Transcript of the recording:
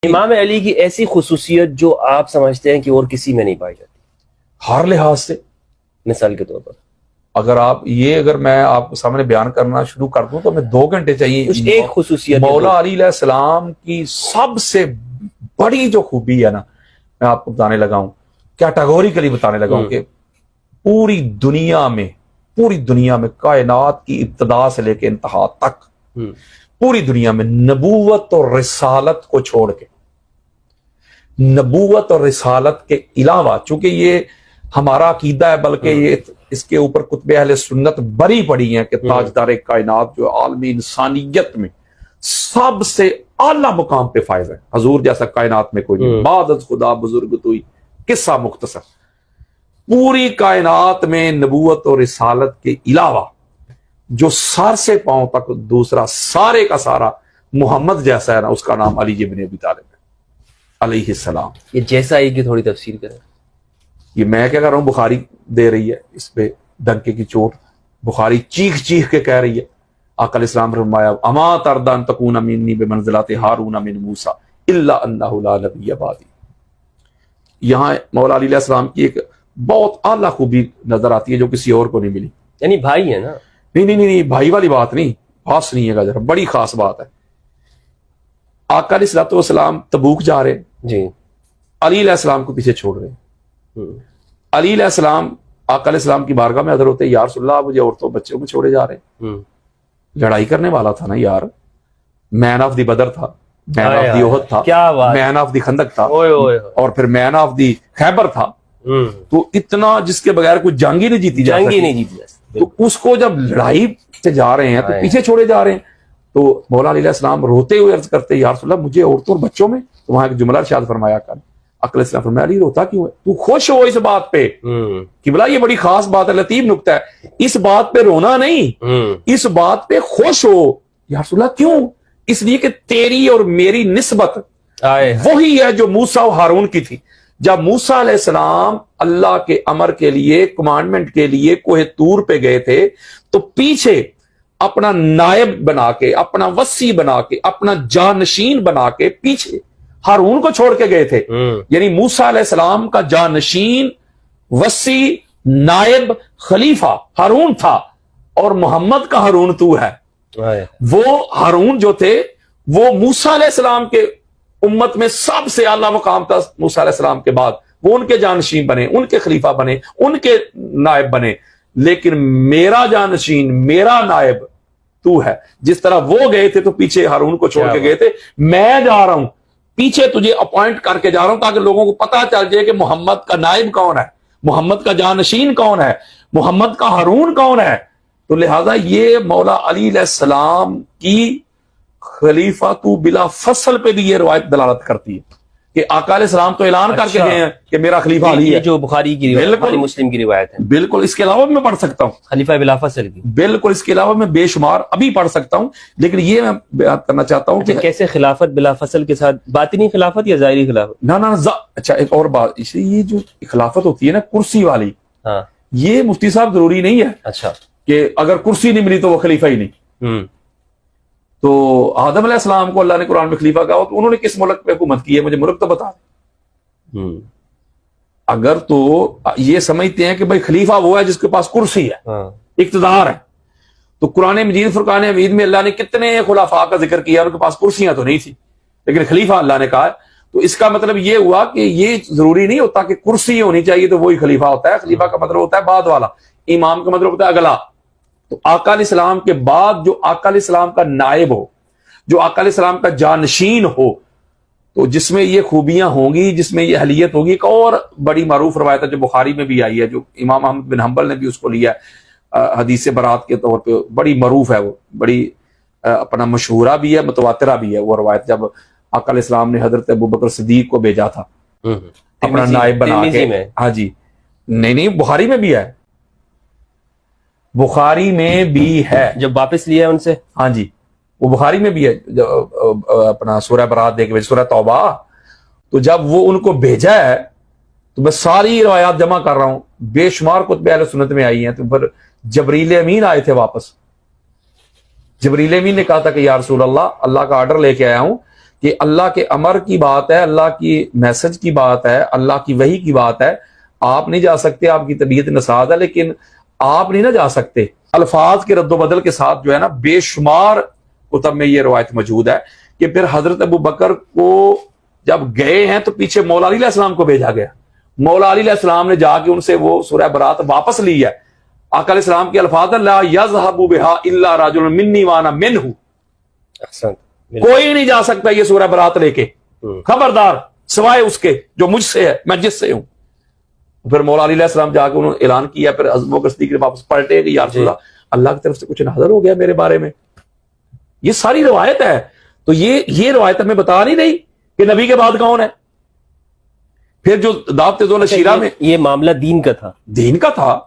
امام علی کی ایسی خصوصیت جو آپ سمجھتے ہیں کہ اور کسی میں نہیں پائی جاتی ہر لحاظ سے. مثال کے طور پر اگر میں آپ کے سامنے بیان کرنا شروع کر دوں تو ہمیں 2 گھنٹے چاہیے. کچھ ایک خصوصیت مولا علی علیہ السلام کی سب سے بڑی جو خوبی ہے نا، میں آپ کو بتانے لگا ہوں، کیٹاگوریکلی بتانے لگا ہوں کہ پوری دنیا میں کائنات کی ابتدا سے لے کے انتہا تک پوری دنیا میں نبوت اور رسالت کو چھوڑ کے، نبوت اور رسالت کے علاوہ، چونکہ یہ ہمارا عقیدہ ہے، بلکہ یہ اس کے اوپر کتب اہل سنت بری پڑی ہیں کہ تاجدار کائنات جو عالمی انسانیت میں سب سے اعلیٰ مقام پہ فائز ہے، حضور جیسا کائنات میں کوئی نہیں، بعد از خدا بزرگ توئی. قصہ مختصر، پوری کائنات میں نبوت اور رسالت کے علاوہ جو سر سے پاؤں تک دوسرا سارے کا سارا محمد جیسا ہے نا، اس کا نام علی ابن ابی طالب ہے علیہ السلام. یہ جیسا ہے کہ تھوڑی تفسیر کریں. یہ میں کیا کر رہا ہوں، بخاری دے رہی ہے اس پہ ڈنکے کی چوٹ. بخاری چیخ کے کہہ رہی ہے، آقا علیہ السلام فرمایا اما ترضی ان تکون منی بمنزلۃ ہارون من موسیٰ الا انہ لا نبی بعدی. یہاں مولا علی علیہ السلام کی ایک بہت اعلیٰ خوبی نظر آتی ہے جو کسی اور کو نہیں ملی. یعنی بھائی ہے نا؟ نہیں، بھائی والی بات نہیں، خاص نہیں ہے گا، بڑی خاص بات ہے. آقا علیہ السلام تبوک جا رہے جی، علی علیہ السلام کو پیچھے چھوڑ رہے ہیں. علی علیہ السلام آقا علیہ السلام کی بارگاہ میں حاضر ہوتے ہیں، یا رسول اللہ مجھے عورتوں بچوں کو چھوڑے جا رہے ہیں. لڑائی کرنے والا تھا نا یار، مین آف دی بدر تھا، مین آف دی احد تھا، مین آف دی خندق تھا، اور پھر مین آف دی خیبر تھا. تو اتنا جس کے بغیر کوئی جنگ ہی نہیں جیتی جا سکتی. تو اس کو جب لڑائی سے جا رہے ہیں تو پیچھے چھوڑے جا رہے ہیں. تو مولا علیہ السلام روتے ہوئے عرض کرتے یا رسول اللہ مجھے عورتوں اور بچوں میں. تو وہاں ایک جملہ ارشاد فرمایا کر علیہ السلام فرمایا علی روتا کیوں ہے؟ تو خوش ہو اس بات پہ کہ بلا یہ بڑی خاص بات ہے، لطیف نکتہ ہے. اس بات پہ رونا نہیں، اس بات پہ خوش ہو. یا رسول اللہ کیوں؟ اس لیے کہ تیری اور میری نسبت وہی ہے جو موسیٰ و ہارون کی تھی. جب موسیٰ علیہ السلام اللہ کے امر کے لیے، کمانڈمنٹ کے لیے کوہ طور پہ گئے تھے تو پیچھے اپنا نائب بنا کے، اپنا وصی بنا کے، اپنا جانشین بنا کے پیچھے ہارون کو چھوڑ کے گئے تھے. یعنی موسیٰ علیہ السلام کا جانشین، وصی، نائب، خلیفہ ہارون تھا، اور محمد کا ہارون تو ہے. وہ ہارون جو تھے وہ موسیٰ علیہ السلام کے امت میں سب سے اعلیٰ مقام تھا. موسیٰ علیہ السلام کے بعد وہ ان کے جانشین بنے، ان کے خلیفہ بنے، ان کے نائب بنے. لیکن میرا جانشین، میرا نائب تو ہے. جس طرح وہ گئے تھے تو پیچھے ہارون کو چھوڑ کے گئے تھے، میں جا رہا ہوں پیچھے تجھے اپوائنٹ کر کے جا رہا ہوں تاکہ لوگوں کو پتا چل جائے کہ محمد کا نائب کون ہے، محمد کا جانشین کون ہے، محمد کا ہارون کون ہے. تو لہذا یہ مولا علی علیہ السلام کی خلیفہ تو بلا فصل پہ بھی یہ روایت دلالت کرتی ہے کہ آقا علیہ السلام تو اعلان کر کے گئے ہیں کہ میرا خلیفہ علی ہے، جو بخاری کی روایت، بخاری مسلم کی روایت ہے. بالکل. اس کے علاوہ بھی میں پڑھ سکتا ہوں خلیفہ بلا فصل کی، بالکل. اس کے علاوہ میں بے شمار ابھی پڑھ سکتا ہوں، لیکن یہ میں بیان کرنا چاہتا ہوں کہ کیسے خلافت بلا فصل کے ساتھ باطنی خلافت یا ظاہری خلافت؟ اچھا ایک اور بات، اس لیے یہ جو خلافت ہوتی ہے نا کرسی والی، یہ مفتی صاحب ضروری نہیں ہے اچھا کہ اگر کرسی نہیں ملی تو وہ خلیفہ ہی نہیں. تو آدم علیہ السلام کو اللہ نے قرآن میں خلیفہ کہا تو انہوں نے کس ملک پہ حکومت کی ہے؟ مجھے ملک تو بتا دیں. اگر تو یہ سمجھتے ہیں کہ بھائی خلیفہ وہ ہے جس کے پاس کرسی ہے، اقتدار ہے، تو قرآن مجید فرقان حمید میں اللہ نے کتنے خلفاء کا ذکر کیا، ان کے پاس کرسیاں تو نہیں تھی لیکن خلیفہ اللہ نے کہا ہے. تو اس کا مطلب یہ ہوا کہ یہ ضروری نہیں ہوتا کہ کرسی ہونی چاہیے تو وہی خلیفہ ہوتا ہے. خلیفہ کا مطلب ہوتا ہے بعد والا، امام کا مطلب ہوتا ہے اگلا. تو آقا علیہ السلام کے بعد جو آقا علیہ السلام کا نائب ہو، جو آقا علیہ السلام کا جانشین ہو، تو جس میں یہ خوبیاں ہوں گی، جس میں یہ اہلیت ہوگی. ایک اور بڑی معروف روایت ہے جو بخاری میں بھی آئی ہے، جو امام احمد بن حنبل نے بھی اس کو لیا ہے حدیث برات کے طور پہ، بڑی معروف ہے، وہ بڑی اپنا مشہورہ بھی ہے، متواترہ بھی ہے وہ روایت. جب آقا علیہ السلام نے حضرت ابوبکر صدیق کو بھیجا تھا اپنا نائب بنا کے، ہاں جی، نہیں بخاری میں بھی ہے، بخاری میں بھی ہے، جب واپس لیا ان سے، ہاں جی وہ بخاری میں بھی ہے. اپنا سورہ برات دیکھ سورہ توبہ، تو جب وہ ان کو بھیجا ہے تو میں ساری روایات جمع کر رہا ہوں، بے شمار کتب اہل سنت میں آئی ہیں. تو پھر جبریل امین آئے تھے واپس. جبریل امین نے کہا تھا کہ یا رسول اللہ، اللہ کا آرڈر لے کے آیا ہوں کہ اللہ کے امر کی بات ہے، اللہ کی میسج کی بات ہے، اللہ کی وحی کی بات ہے، آپ نہیں جا سکتے، آپ کی طبیعت نساز ہے، لیکن آپ نہیں نہ جا سکتے۔ الفاظ کے رد و بدل کے ساتھ جو ہے نا بے شمار کتب میں یہ روایت موجود ہے کہ پھر حضرت ابو بکر کو جب گئے ہیں تو پیچھے مولا علی علیہ السلام کو بھیجا گیا، مولا علی علیہ السلام نے جا کے ان سے وہ سورہ برات واپس لی ہے۔ آقا علیہ السلام کے الفاظ لا یذهب بها الا رجل منی وانا منہ، کوئی نہیں جا سکتا یہ سورہ برات لے کے، خبردار سوائے اس کے جو مجھ سے ہے، میں جس سے ہوں۔ پھر مولا علی علیہ السلام جا کے انہوں نے اعلان کیا، پھر حضرت ابوبکر صدیق نے واپس پلٹے کہ یا رسول اللہ کی طرف سے کچھ نازل ہو گیا میرے بارے میں۔ یہ ساری روایت ہے، تو یہ روایت ہمیں بتا نہیں رہی کہ نبی کے بعد کون ہے۔ پھر جو دعوت ذوالشیرہ میں یہ معاملہ دین کا تھا، دین کا تھا،